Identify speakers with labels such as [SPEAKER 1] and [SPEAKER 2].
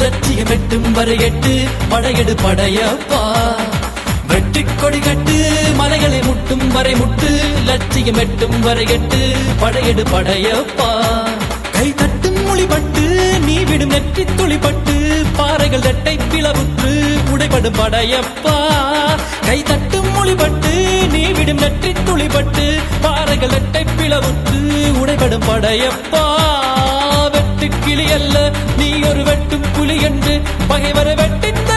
[SPEAKER 1] லட்சியம் எட்டும் வரை எட்டு படையெடு படையப்பா வெற்றிக் கொடி கட்டு மலைகளை முட்டும் வரை முட்டு லட்சியம் எட்டும் வரை எட்டு படையெடு படையப்பா கை தட்டும் மொழிபட்டு நீ விடும் நெற்றி துளிப்பட்டு பாறைகள் இரட்டை பிளவுற்று உடைபடும் படையப்பா கை தட்டும் மொழிபட்டு நீ விடும் நெற்றி துளிப்பட்டு பாறைகள் இரட்டை பிளவுற்று உடைபடும் படையப்பா வெட்டு கிளி அல்ல நீ ஒரு வெட்டும் புலி என்று பகைவரை வெட்டித்த